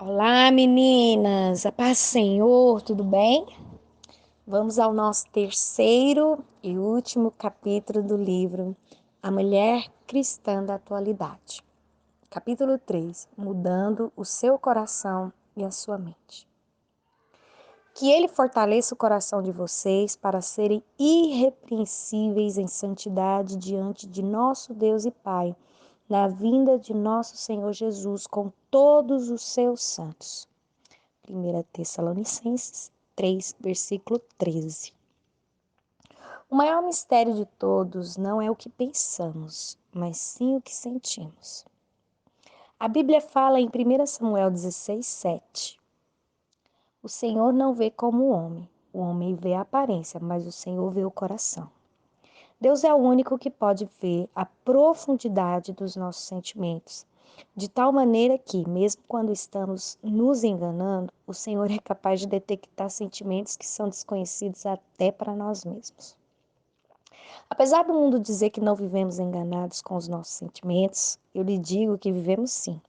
Olá, meninas! A paz do Senhor, tudo bem? Vamos ao nosso terceiro e último capítulo do livro A Mulher Cristã da Atualidade. Capítulo 3: Mudando o seu coração e a sua mente. Que Ele fortaleça o coração de vocês para serem irrepreensíveis em santidade diante de nosso Deus e Pai, na vinda de nosso Senhor Jesus com todos os seus santos. 1 Tessalonicenses 3, versículo 13. O maior mistério de todos não é o que pensamos, mas sim o que sentimos. A Bíblia fala em 1 Samuel 16, 7. O Senhor não vê como o homem vê a aparência, mas o Senhor vê o coração. Deus é o único que pode ver a profundidade dos nossos sentimentos, de tal maneira que, mesmo quando estamos nos enganando, o Senhor é capaz de detectar sentimentos que são desconhecidos até para nós mesmos. Apesar do mundo dizer que não vivemos enganados com os nossos sentimentos, eu lhe digo que vivemos sim.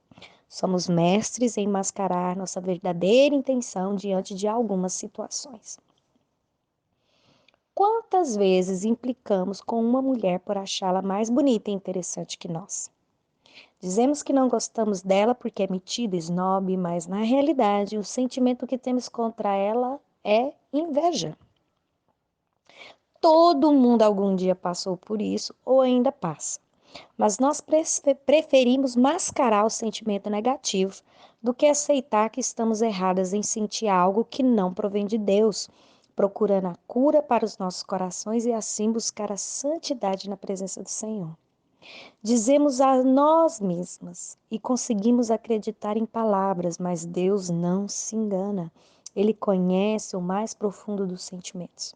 Somos mestres em mascarar nossa verdadeira intenção diante de algumas situações. Quantas vezes implicamos com uma mulher por achá-la mais bonita e interessante que nós? Dizemos que não gostamos dela porque é metida, esnobe, mas na realidade o sentimento que temos contra ela é inveja. Todo mundo algum dia passou por isso ou ainda passa, mas nós preferimos mascarar o sentimento negativo do que aceitar que estamos erradas em sentir algo que não provém de Deus, procurando a cura para os nossos corações e assim buscar a santidade na presença do Senhor. Dizemos a nós mesmas e conseguimos acreditar em palavras, mas Deus não se engana. Ele conhece o mais profundo dos sentimentos.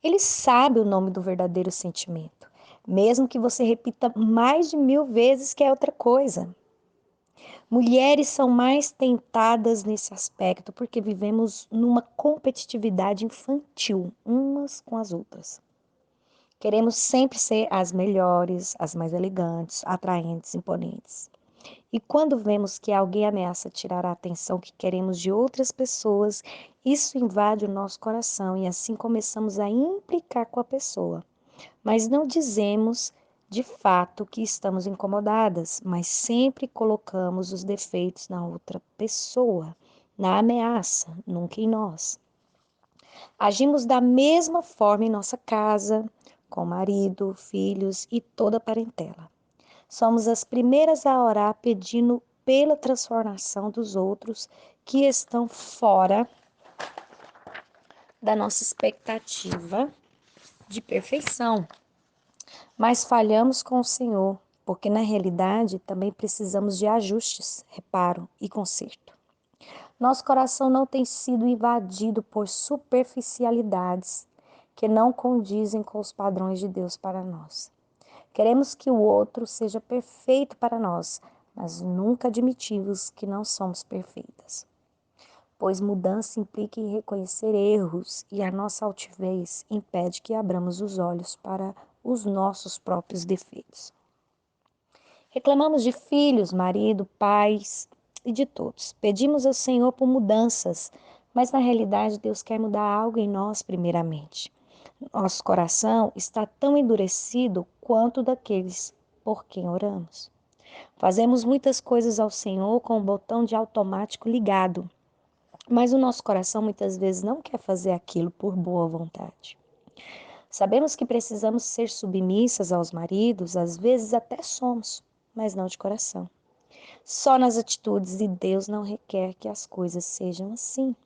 Ele sabe o nome do verdadeiro sentimento, mesmo que você repita mais de 1000 vezes que é outra coisa. Mulheres são mais tentadas nesse aspecto porque vivemos numa competitividade infantil umas com as outras. Queremos sempre ser as melhores, as mais elegantes, atraentes, imponentes. E quando vemos que alguém ameaça tirar a atenção que queremos de outras pessoas, isso invade o nosso coração e assim começamos a implicar com a pessoa. Mas não dizemos de fato que estamos incomodadas, mas sempre colocamos os defeitos na outra pessoa, na ameaça, nunca em nós. Agimos da mesma forma em nossa casa, com marido, filhos e toda a parentela. Somos as primeiras a orar pedindo pela transformação dos outros que estão fora da nossa expectativa de perfeição. Mas falhamos com o Senhor, porque na realidade também precisamos de ajustes, reparo e conserto. Nosso coração não tem sido invadido por superficialidades que não condizem com os padrões de Deus para nós. Queremos que o outro seja perfeito para nós, mas nunca admitimos que não somos perfeitas. Pois mudança implica em reconhecer erros e a nossa altivez impede que abramos os olhos para os nossos próprios defeitos. Reclamamos de filhos, marido, pais e de todos. Pedimos ao Senhor por mudanças, mas na realidade Deus quer mudar algo em nós primeiramente. Nosso coração está tão endurecido quanto daqueles por quem oramos. Fazemos muitas coisas ao Senhor com o botão de automático ligado, mas o nosso coração muitas vezes não quer fazer aquilo por boa vontade. Sabemos que precisamos ser submissas aos maridos, às vezes até somos, mas não de coração. Só nas atitudes, e Deus não requer que as coisas sejam assim.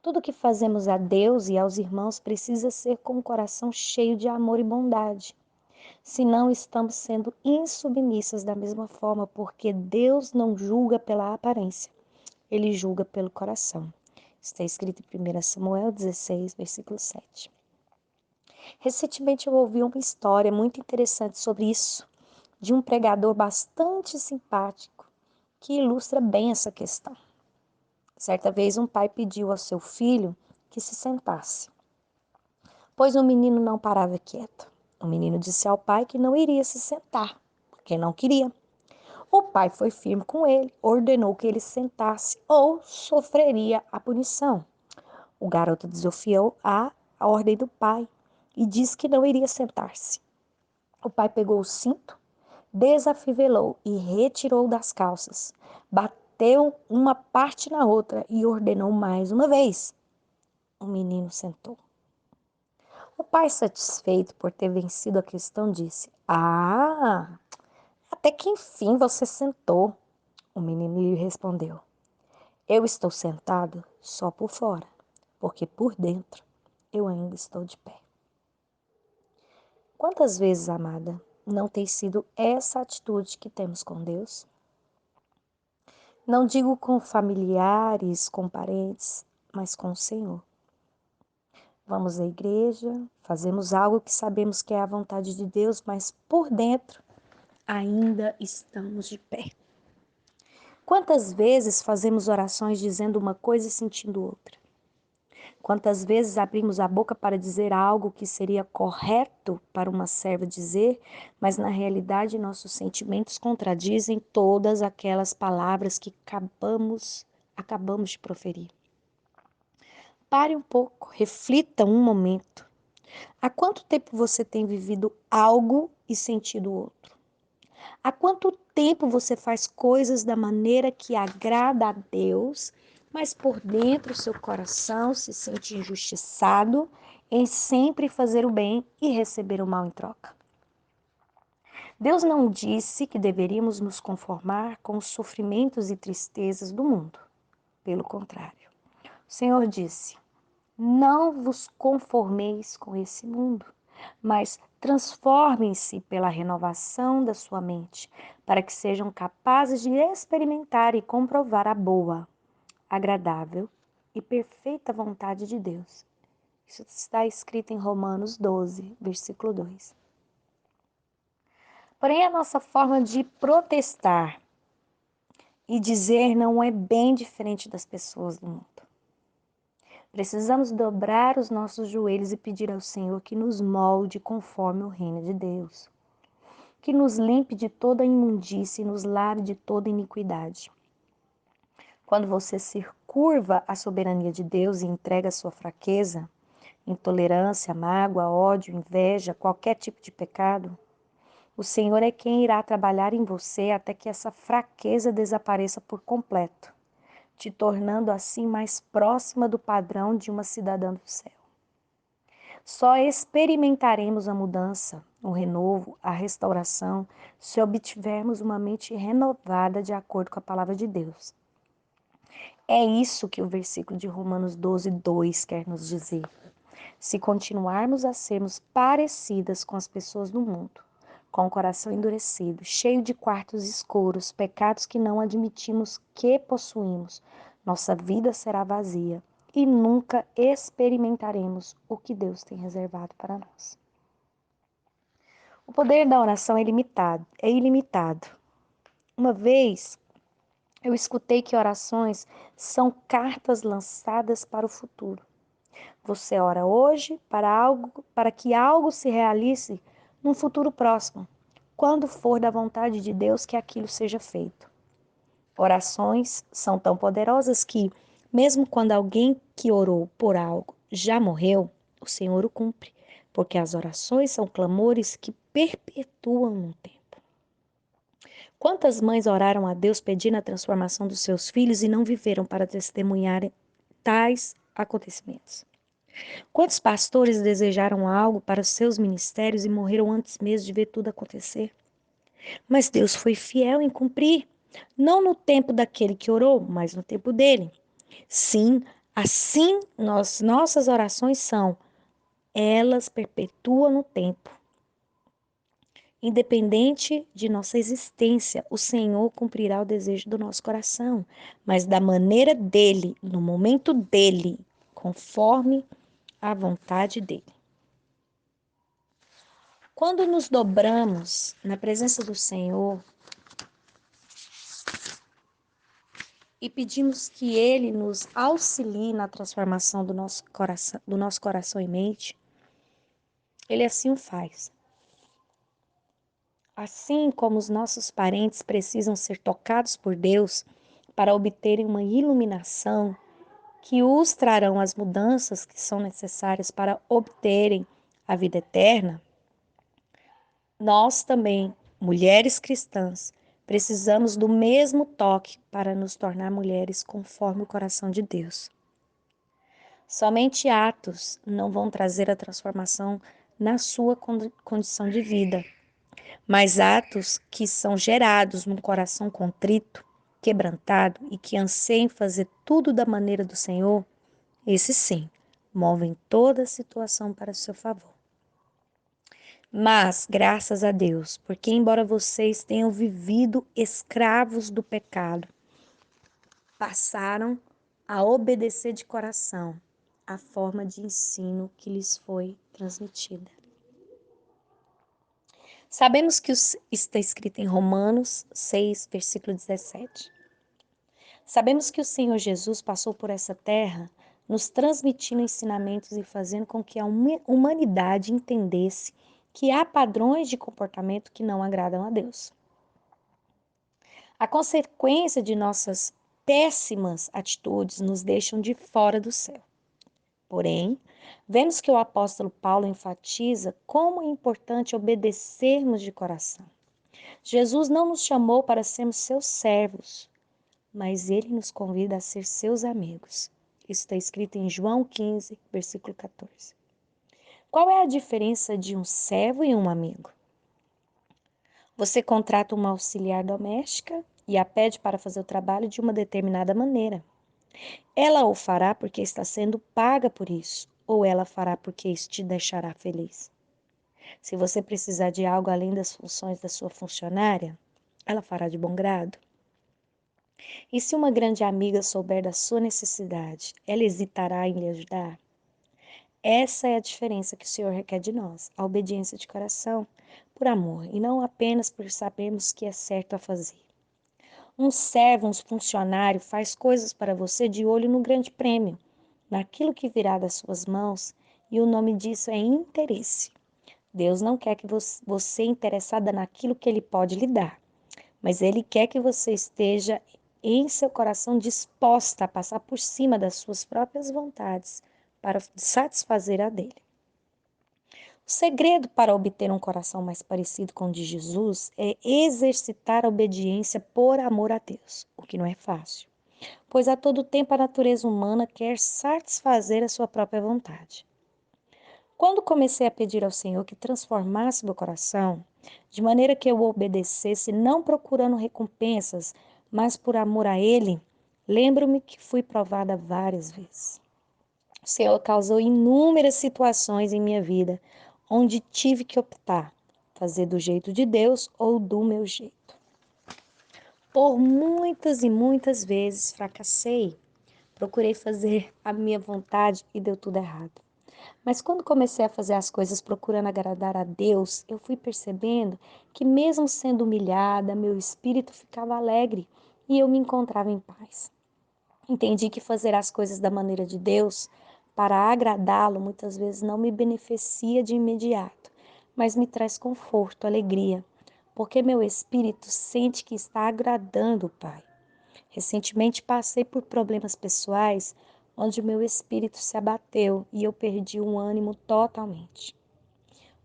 Tudo que fazemos a Deus e aos irmãos precisa ser com o coração cheio de amor e bondade. Senão estamos sendo insubmissas da mesma forma, porque Deus não julga pela aparência, Ele julga pelo coração. Está escrito em 1 Samuel 16, versículo 7. Recentemente eu ouvi uma história muito interessante sobre isso, de um pregador bastante simpático, que ilustra bem essa questão. Certa vez um pai pediu ao seu filho que se sentasse, pois o menino não parava quieto. O menino disse ao pai que não iria se sentar, porque não queria. O pai foi firme com ele, ordenou que ele sentasse ou sofreria a punição. O garoto desafiou a ordem do pai e disse que não iria sentar-se. O pai pegou o cinto, desafivelou e retirou das calças. Bateu uma parte na outra e ordenou mais uma vez. O menino sentou. O pai, satisfeito por ter vencido a questão, disse: Ah, até que enfim você sentou. O menino lhe respondeu: Eu estou sentado só por fora, porque por dentro eu ainda estou de pé. Quantas vezes, amada, não tem sido essa atitude que temos com Deus? Não digo com familiares, com parentes, mas com o Senhor. Vamos à igreja, fazemos algo que sabemos que é a vontade de Deus, mas por dentro ainda estamos de pé. Quantas vezes fazemos orações dizendo uma coisa e sentindo outra? Quantas vezes abrimos a boca para dizer algo que seria correto para uma serva dizer, mas na realidade nossos sentimentos contradizem todas aquelas palavras que acabamos de proferir. Pare um pouco, reflita um momento. Há quanto tempo você tem vivido algo e sentido outro? Há quanto tempo você faz coisas da maneira que agrada a Deus, mas por dentro seu coração se sente injustiçado em sempre fazer o bem e receber o mal em troca? Deus não disse que deveríamos nos conformar com os sofrimentos e tristezas do mundo. Pelo contrário, o Senhor disse: Não vos conformeis com esse mundo, mas transformem-se pela renovação da sua mente, para que sejam capazes de experimentar e comprovar a boa, agradável e perfeita vontade de Deus. Isso está escrito em Romanos 12, versículo 2. Porém, a nossa forma de protestar e dizer não é bem diferente das pessoas do mundo. Precisamos dobrar os nossos joelhos e pedir ao Senhor que nos molde conforme o reino de Deus, que nos limpe de toda imundície e nos lave de toda iniquidade. Quando você se curva à soberania de Deus e entrega a sua fraqueza, intolerância, mágoa, ódio, inveja, qualquer tipo de pecado, o Senhor é quem irá trabalhar em você até que essa fraqueza desapareça por completo, te tornando assim mais próxima do padrão de uma cidadã do céu. Só experimentaremos a mudança, o renovo, a restauração, se obtivermos uma mente renovada de acordo com a palavra de Deus. É isso que o versículo de Romanos 12, 2 quer nos dizer. Se continuarmos a sermos parecidas com as pessoas do mundo, com o coração endurecido, cheio de quartos escuros, pecados que não admitimos que possuímos, nossa vida será vazia e nunca experimentaremos o que Deus tem reservado para nós. O poder da oração é ilimitado. Uma vez eu escutei que orações são cartas lançadas para o futuro. Você ora hoje para que algo se realize num futuro próximo, quando for da vontade de Deus que aquilo seja feito. Orações são tão poderosas que, mesmo quando alguém que orou por algo já morreu, o Senhor o cumpre, porque as orações são clamores que perpetuam no tempo. Quantas mães oraram a Deus pedindo a transformação dos seus filhos e não viveram para testemunhar tais acontecimentos? Quantos pastores desejaram algo para os seus ministérios e morreram antes mesmo de ver tudo acontecer? Mas Deus foi fiel em cumprir, não no tempo daquele que orou, mas no tempo dele. Sim, assim nossas orações são, elas perpetuam no tempo. Independente de nossa existência, o Senhor cumprirá o desejo do nosso coração, mas da maneira dele, no momento dele, conforme a vontade dele. Quando nos dobramos na presença do Senhor e pedimos que Ele nos auxilie na transformação do nosso coração e mente, Ele assim o faz. Assim como os nossos parentes precisam ser tocados por Deus para obterem uma iluminação que os trarão as mudanças que são necessárias para obterem a vida eterna, nós também, mulheres cristãs, precisamos do mesmo toque para nos tornar mulheres conforme o coração de Deus. Somente atos não vão trazer a transformação na sua condição de vida, mas atos que são gerados num coração contrito, quebrantado e que anseiem fazer tudo da maneira do Senhor, esses sim, movem toda a situação para seu favor. Mas, graças a Deus, porque embora vocês tenham vivido escravos do pecado, passaram a obedecer de coração a forma de ensino que lhes foi transmitida. Sabemos que está escrito em Romanos 6, versículo 17. Sabemos que o Senhor Jesus passou por essa terra, nos transmitindo ensinamentos e fazendo com que a humanidade entendesse que há padrões de comportamento que não agradam a Deus. A consequência de nossas péssimas atitudes nos deixam de fora do céu. Porém, vemos que o apóstolo Paulo enfatiza como é importante obedecermos de coração. Jesus não nos chamou para sermos seus servos, mas ele nos convida a ser seus amigos. Isso está escrito em João 15, versículo 14. Qual é a diferença de um servo e um amigo? Você contrata uma auxiliar doméstica e a pede para fazer o trabalho de uma determinada maneira. Ela o fará porque está sendo paga por isso, ou ela fará porque isso te deixará feliz. Se você precisar de algo além das funções da sua funcionária, ela fará de bom grado. E se uma grande amiga souber da sua necessidade, ela hesitará em lhe ajudar? Essa é a diferença que o Senhor requer de nós, a obediência de coração, por amor, e não apenas por sabermos que é certo a fazer. Um servo, um funcionário, faz coisas para você de olho no grande prêmio, naquilo que virá das suas mãos, e o nome disso é interesse. Deus não quer que você interessada naquilo que Ele pode lhe dar, mas Ele quer que você esteja em seu coração disposta a passar por cima das suas próprias vontades para satisfazer a dele. O segredo para obter um coração mais parecido com o de Jesus é exercitar a obediência por amor a Deus, o que não é fácil, pois a todo tempo a natureza humana quer satisfazer a sua própria vontade. Quando comecei a pedir ao Senhor que transformasse meu coração, de maneira que eu o obedecesse, não procurando recompensas, mas por amor a Ele, lembro-me que fui provada várias vezes. O Senhor causou inúmeras situações em minha vida, onde tive que optar, fazer do jeito de Deus ou do meu jeito. Por muitas e muitas vezes fracassei, procurei fazer a minha vontade e deu tudo errado. Mas quando comecei a fazer as coisas procurando agradar a Deus, eu fui percebendo que, mesmo sendo humilhada, meu espírito ficava alegre e eu me encontrava em paz. Entendi que fazer as coisas da maneira de Deus, para agradá-lo, muitas vezes não me beneficia de imediato, mas me traz conforto, alegria, porque meu espírito sente que está agradando o Pai. Recentemente passei por problemas pessoais onde meu espírito se abateu e eu perdi o ânimo totalmente.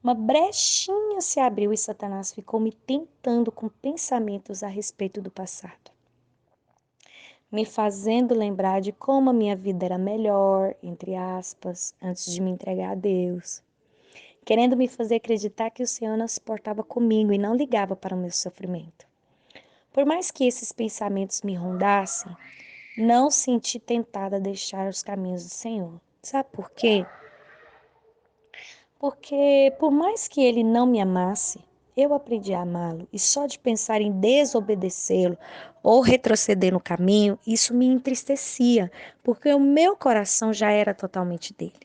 Uma brechinha se abriu e Satanás ficou me tentando com pensamentos a respeito do passado, me fazendo lembrar de como a minha vida era melhor, entre aspas, antes de me entregar a Deus, querendo me fazer acreditar que o Senhor não se portava comigo e não ligava para o meu sofrimento. Por mais que esses pensamentos me rondassem, não senti tentada a deixar os caminhos do Senhor. Sabe por quê? Porque por mais que ele não me amasse, eu aprendi a amá-lo e só de pensar em desobedecê-lo ou retroceder no caminho, isso me entristecia, porque o meu coração já era totalmente dele.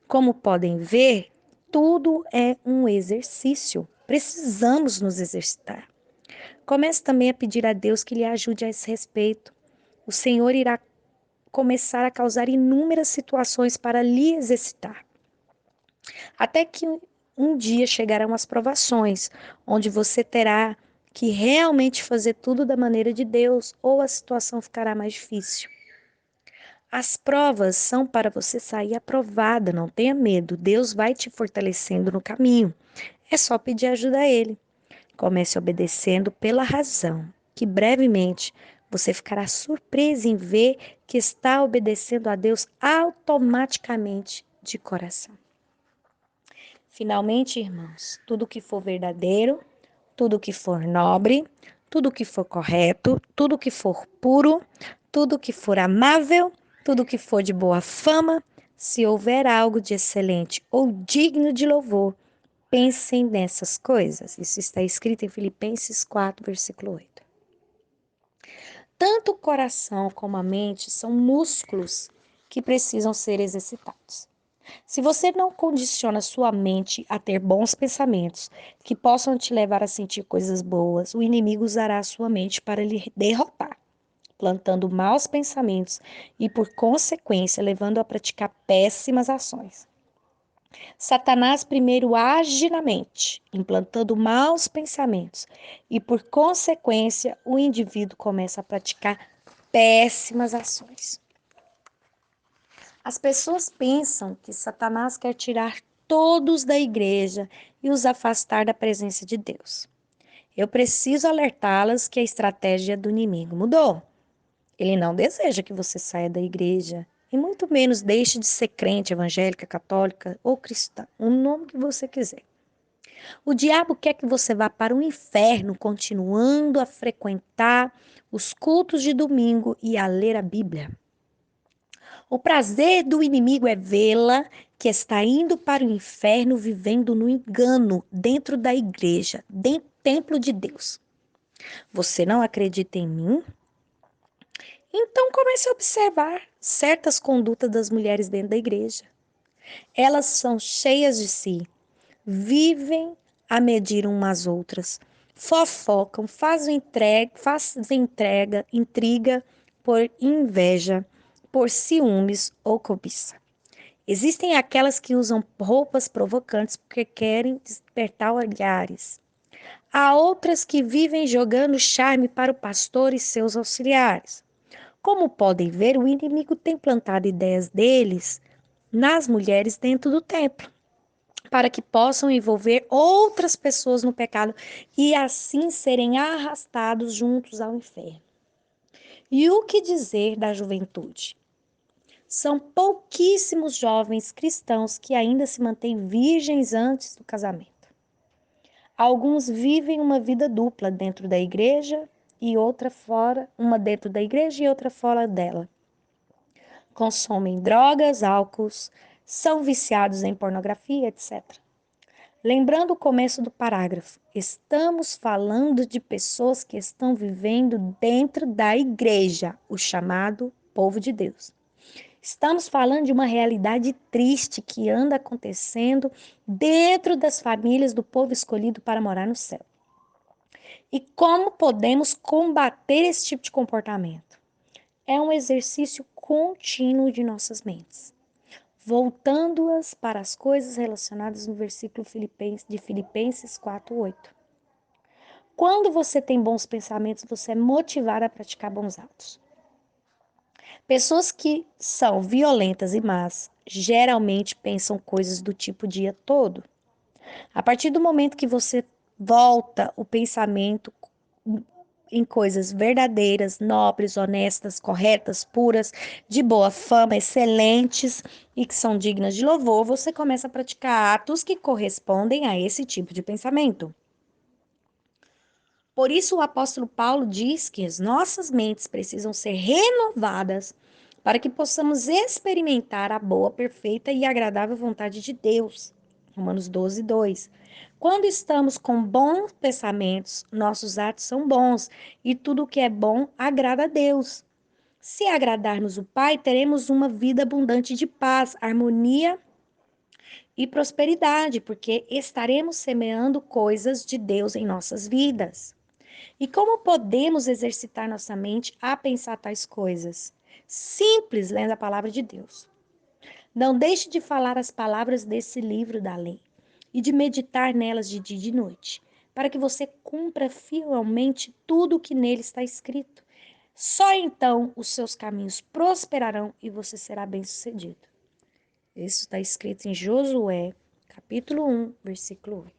Como podem ver, tudo é um exercício. Precisamos nos exercitar. Comece também a pedir a Deus que lhe ajude a esse respeito. O Senhor irá começar a causar inúmeras situações para lhe exercitar. Até que um dia chegarão as provações, onde você terá que realmente fazer tudo da maneira de Deus, ou a situação ficará mais difícil. As provas são para você sair aprovada, não tenha medo. Deus vai te fortalecendo no caminho. É só pedir ajuda a Ele. Comece obedecendo pela razão, que brevemente você ficará surpreso em ver que está obedecendo a Deus automaticamente de coração. Finalmente, irmãos, tudo que for verdadeiro, tudo que for nobre, tudo que for correto, tudo que for puro, tudo que for amável, tudo que for de boa fama, se houver algo de excelente ou digno de louvor, pensem nessas coisas. Isso está escrito em Filipenses 4, versículo 8. Tanto o coração como a mente são músculos que precisam ser exercitados. Se você não condiciona sua mente a ter bons pensamentos que possam te levar a sentir coisas boas, o inimigo usará a sua mente para lhe derrotar, plantando maus pensamentos e, por consequência, levando a praticar péssimas ações. Satanás primeiro age na mente, implantando maus pensamentos, e por consequência, o indivíduo começa a praticar péssimas ações. As pessoas pensam que Satanás quer tirar todos da igreja e os afastar da presença de Deus. Eu preciso alertá-las que a estratégia do inimigo mudou. Ele não deseja que você saia da igreja, e muito menos deixe de ser crente, evangélica, católica ou cristã, o nome que você quiser. O diabo quer que você vá para o inferno, continuando a frequentar os cultos de domingo e a ler a Bíblia. O prazer do inimigo é vê-la que está indo para o inferno, vivendo no engano dentro da igreja, dentro do templo de Deus. Você não acredita em mim? Então comece a observar certas condutas das mulheres dentro da igreja. Elas são cheias de si, vivem a medir umas às outras, fofocam, fazem intriga por inveja, por ciúmes ou cobiça. Existem aquelas que usam roupas provocantes porque querem despertar olhares. Há outras que vivem jogando charme para o pastor e seus auxiliares. Como podem ver, o inimigo tem plantado ideias deles nas mulheres dentro do templo, para que possam envolver outras pessoas no pecado e assim serem arrastados juntos ao inferno. E o que dizer da juventude? São pouquíssimos jovens cristãos que ainda se mantêm virgens antes do casamento. Alguns vivem uma vida dupla dentro da igreja e outra fora, uma dentro da igreja e outra fora dela. Consomem drogas, álcools, são viciados em pornografia, etc. Lembrando o começo do parágrafo, estamos falando de pessoas que estão vivendo dentro da igreja, o chamado povo de Deus. Estamos falando de uma realidade triste que anda acontecendo dentro das famílias do povo escolhido para morar no céu. E como podemos combater esse tipo de comportamento? É um exercício contínuo de nossas mentes, voltando-as para as coisas relacionadas no versículo de Filipenses 4:8. Quando você tem bons pensamentos, você é motivado a praticar bons atos. Pessoas que são violentas e más geralmente pensam coisas do tipo o dia todo. A partir do momento que você volta o pensamento em coisas verdadeiras, nobres, honestas, corretas, puras, de boa fama, excelentes e que são dignas de louvor, você começa a praticar atos que correspondem a esse tipo de pensamento. Por isso, o apóstolo Paulo diz que as nossas mentes precisam ser renovadas para que possamos experimentar a boa, perfeita e agradável vontade de Deus. Romanos 12:2. Quando estamos com bons pensamentos, nossos atos são bons e tudo o que é bom agrada a Deus. Se agradarmos o Pai, teremos uma vida abundante de paz, harmonia e prosperidade, porque estaremos semeando coisas de Deus em nossas vidas. E como podemos exercitar nossa mente a pensar tais coisas? Simples, lendo a palavra de Deus. Não deixe de falar as palavras desse livro da lei. e de meditar nelas de dia e de noite, para que você cumpra fielmente tudo o que nele está escrito. Só então os seus caminhos prosperarão e você será bem-sucedido. Isso está escrito em Josué, capítulo 1, versículo 8.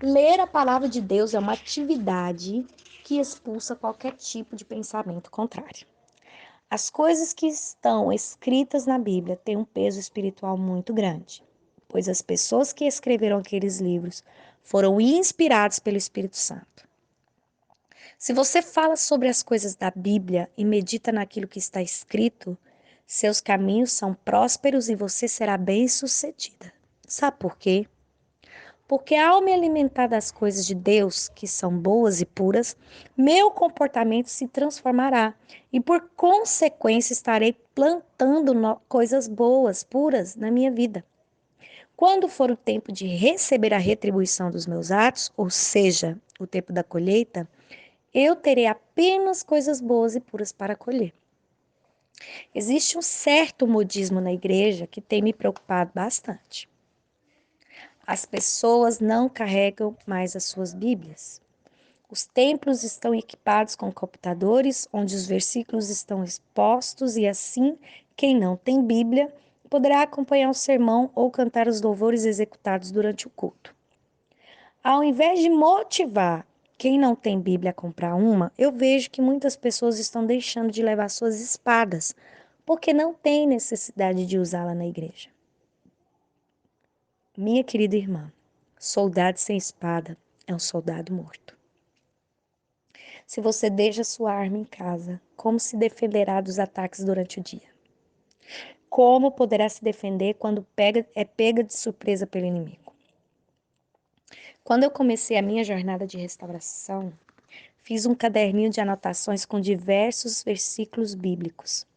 Ler a palavra de Deus é uma atividade que expulsa qualquer tipo de pensamento contrário. As coisas que estão escritas na Bíblia têm um peso espiritual muito grande, pois as pessoas que escreveram aqueles livros foram inspiradas pelo Espírito Santo. Se você fala sobre as coisas da Bíblia e medita naquilo que está escrito, seus caminhos são prósperos e você será bem-sucedida. Sabe por quê? Porque ao me alimentar das coisas de Deus, que são boas e puras, meu comportamento se transformará e, por consequência, estarei plantando coisas boas, puras na minha vida. Quando for o tempo de receber a retribuição dos meus atos, ou seja, o tempo da colheita, eu terei apenas coisas boas e puras para colher. Existe um certo modismo na igreja que tem me preocupado bastante. As pessoas não carregam mais as suas Bíblias. Os templos estão equipados com computadores, onde os versículos estão expostos, e assim, quem não tem Bíblia poderá acompanhar o sermão ou cantar os louvores executados durante o culto. Ao invés de motivar quem não tem Bíblia a comprar uma, eu vejo que muitas pessoas estão deixando de levar suas espadas, porque não tem necessidade de usá-la na igreja. Minha querida irmã, soldado sem espada é um soldado morto. Se você deixa sua arma em casa, como se defenderá dos ataques durante o dia? Como poderá se defender quando é pega de surpresa pelo inimigo? Quando eu comecei a minha jornada de restauração, fiz um caderninho de anotações com diversos versículos bíblicos.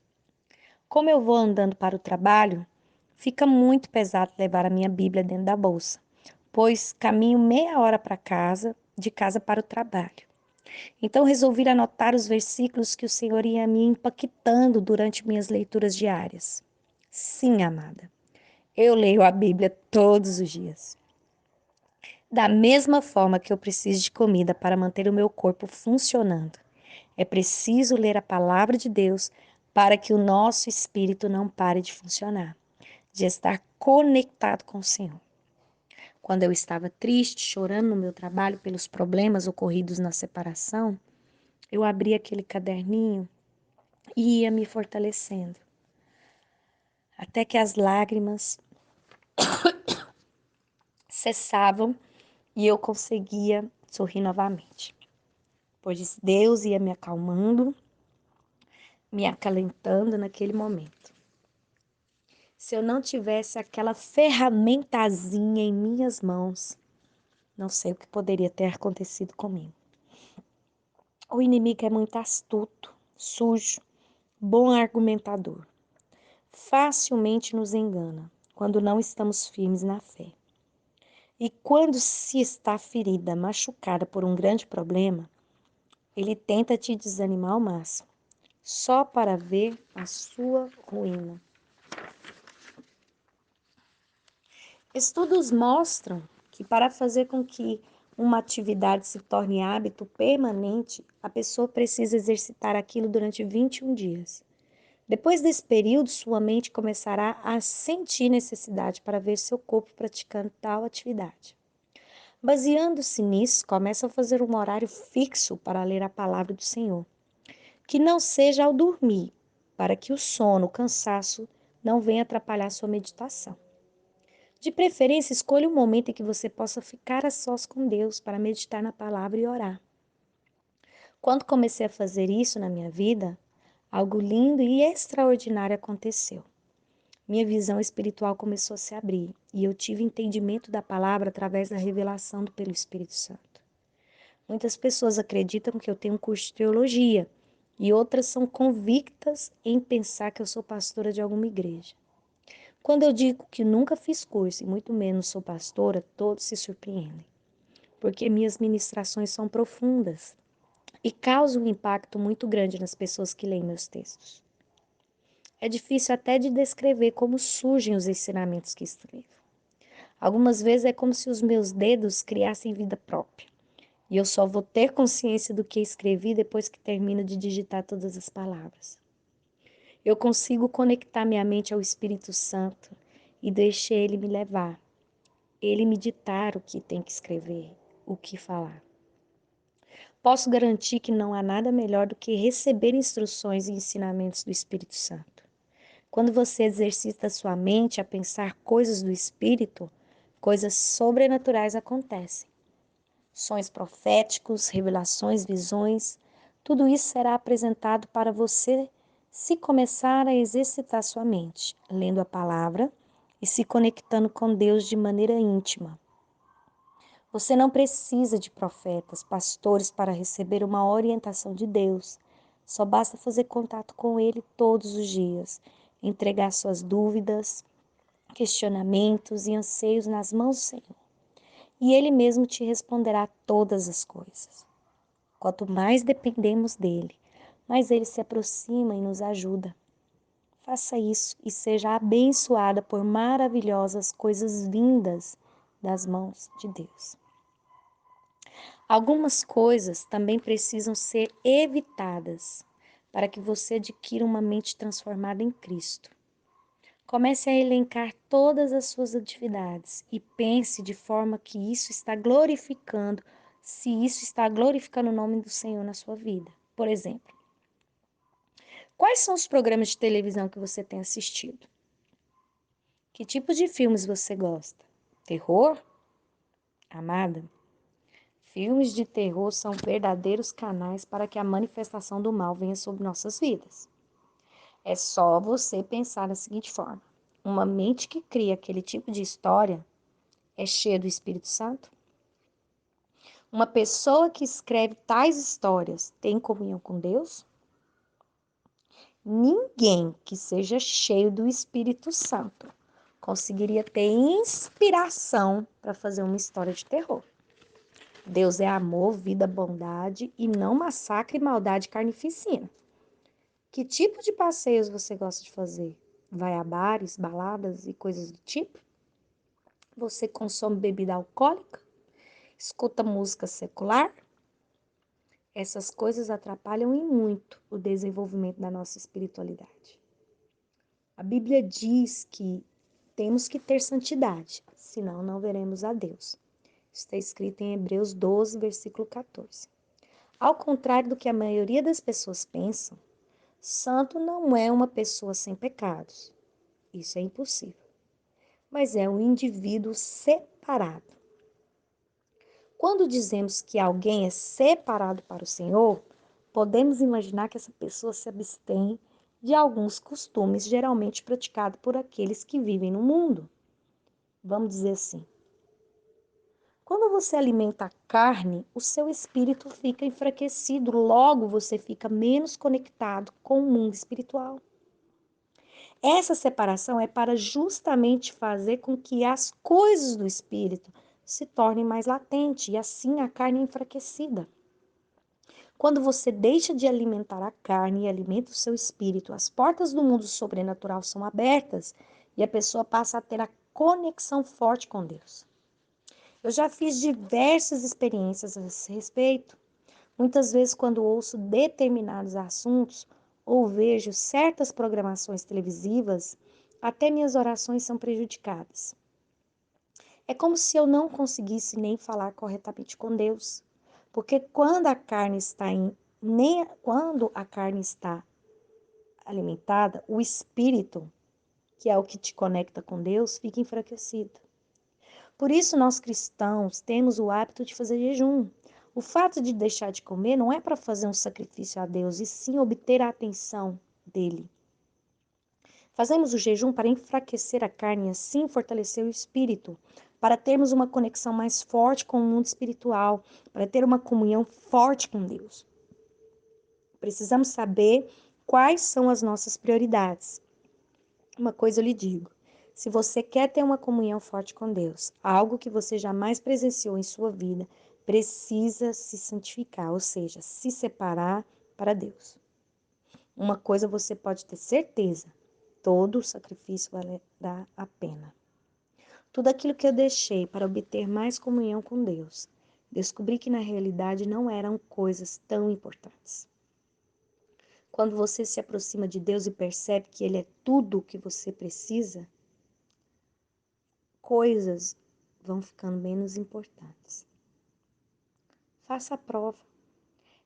Como eu vou andando para o trabalho, fica muito pesado levar a minha Bíblia dentro da bolsa, pois caminho meia hora para casa, de casa para o trabalho. Então resolvi anotar os versículos que o Senhor ia me impactando durante minhas leituras diárias. Sim, amada, eu leio a Bíblia todos os dias. Da mesma forma que eu preciso de comida para manter o meu corpo funcionando, é preciso ler a palavra de Deus para que o nosso espírito não pare de funcionar, de estar conectado com o Senhor. Quando eu estava triste, chorando no meu trabalho pelos problemas ocorridos na separação, eu abria aquele caderninho e ia me fortalecendo, até que as lágrimas cessavam e eu conseguia sorrir novamente, pois Deus ia me acalmando, me acalentando naquele momento. Se eu não tivesse aquela ferramentazinha em minhas mãos, não sei o que poderia ter acontecido comigo. O inimigo é muito astuto, sujo, bom argumentador. Facilmente nos engana quando não estamos firmes na fé. E quando se está ferida, machucada por um grande problema, ele tenta te desanimar ao máximo, só para ver a sua ruína. Estudos mostram que para fazer com que uma atividade se torne hábito permanente, a pessoa precisa exercitar aquilo durante 21 dias. Depois desse período, sua mente começará a sentir necessidade para ver seu corpo praticando tal atividade. Baseando-se nisso, começa a fazer um horário fixo para ler a palavra do Senhor, que não seja ao dormir, para que o sono, o cansaço, não venha atrapalhar sua meditação. De preferência, escolha um momento em que você possa ficar a sós com Deus para meditar na palavra e orar. Quando comecei a fazer isso na minha vida, algo lindo e extraordinário aconteceu. Minha visão espiritual começou a se abrir e eu tive entendimento da palavra através da revelação pelo Espírito Santo. Muitas pessoas acreditam que eu tenho um curso de teologia e outras são convictas em pensar que eu sou pastora de alguma igreja. Quando eu digo que nunca fiz curso e muito menos sou pastora, todos se surpreendem, porque minhas ministrações são profundas e causam um impacto muito grande nas pessoas que leem meus textos. É difícil até de descrever como surgem os ensinamentos que escrevo. Algumas vezes é como se os meus dedos criassem vida própria. E eu só vou ter consciência do que escrevi depois que termino de digitar todas as palavras. Eu consigo conectar minha mente ao Espírito Santo e deixar ele me levar, ele me ditar o que tem que escrever, o que falar. Posso garantir que não há nada melhor do que receber instruções e ensinamentos do Espírito Santo. Quando você exercita sua mente a pensar coisas do Espírito, coisas sobrenaturais acontecem. Sonhos proféticos, revelações, visões, tudo isso será apresentado para você se começar a exercitar sua mente, lendo a palavra e se conectando com Deus de maneira íntima. Você não precisa de profetas, pastores para receber uma orientação de Deus. Só basta fazer contato com Ele todos os dias, entregar suas dúvidas, questionamentos e anseios nas mãos do Senhor. E Ele mesmo te responderá todas as coisas. Quanto mais dependemos dele, mais ele se aproxima e nos ajuda. Faça isso e seja abençoada por maravilhosas coisas vindas das mãos de Deus. Algumas coisas também precisam ser evitadas para que você adquira uma mente transformada em Cristo. Comece a elencar todas as suas atividades e pense de forma que isso está glorificando, se isso está glorificando o nome do Senhor na sua vida. Por exemplo, quais são os programas de televisão que você tem assistido? Que tipo de filmes você gosta? Terror? Amada, filmes de terror são verdadeiros canais para que a manifestação do mal venha sobre nossas vidas. É só você pensar da seguinte forma: uma mente que cria aquele tipo de história é cheia do Espírito Santo? Uma pessoa que escreve tais histórias tem comunhão com Deus? Ninguém que seja cheio do Espírito Santo conseguiria ter inspiração para fazer uma história de terror. Deus é amor, vida, bondade e não massacre, maldade e carnificina. Que tipo de passeios você gosta de fazer? Vai a bares, baladas e coisas do tipo? Você consome bebida alcoólica? Escuta música secular? Essas coisas atrapalham e muito o desenvolvimento da nossa espiritualidade. A Bíblia diz que temos que ter santidade, senão não veremos a Deus. Está escrito em Hebreus 12, versículo 14. Ao contrário do que a maioria das pessoas pensam, santo não é uma pessoa sem pecados. Isso é impossível. Mas é um indivíduo separado. Quando dizemos que alguém é separado para o Senhor, podemos imaginar que essa pessoa se abstém de alguns costumes geralmente praticados por aqueles que vivem no mundo. Vamos dizer assim: quando você alimenta a carne, o seu espírito fica enfraquecido, logo você fica menos conectado com o mundo espiritual. Essa separação é para justamente fazer com que as coisas do espírito se tornem mais latentes e assim a carne é enfraquecida. Quando você deixa de alimentar a carne e alimenta o seu espírito, as portas do mundo sobrenatural são abertas e a pessoa passa a ter a conexão forte com Deus. Eu já fiz diversas experiências a esse respeito. Muitas vezes, quando ouço determinados assuntos ou vejo certas programações televisivas, até minhas orações são prejudicadas. É como se eu não conseguisse nem falar corretamente com Deus. Porque quando a carne está alimentada, o espírito, que é o que te conecta com Deus, fica enfraquecido. Por isso, nós cristãos temos o hábito de fazer jejum. O fato de deixar de comer não é para fazer um sacrifício a Deus, e sim obter a atenção dele. Fazemos o jejum para enfraquecer a carne e assim fortalecer o espírito, para termos uma conexão mais forte com o mundo espiritual, para ter uma comunhão forte com Deus. Precisamos saber quais são as nossas prioridades. Uma coisa eu lhe digo: se você quer ter uma comunhão forte com Deus, algo que você jamais presenciou em sua vida, precisa se santificar, ou seja, se separar para Deus. Uma coisa você pode ter certeza: todo o sacrifício valerá a pena. Tudo aquilo que eu deixei para obter mais comunhão com Deus, descobri que na realidade não eram coisas tão importantes. Quando você se aproxima de Deus e percebe que Ele é tudo o que você precisa, coisas vão ficando menos importantes. Faça a prova.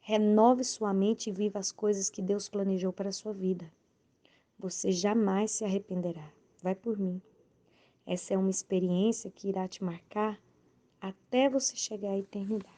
Renove sua mente e viva as coisas que Deus planejou para a sua vida. Você jamais se arrependerá. Vai por mim. Essa é uma experiência que irá te marcar até você chegar à eternidade.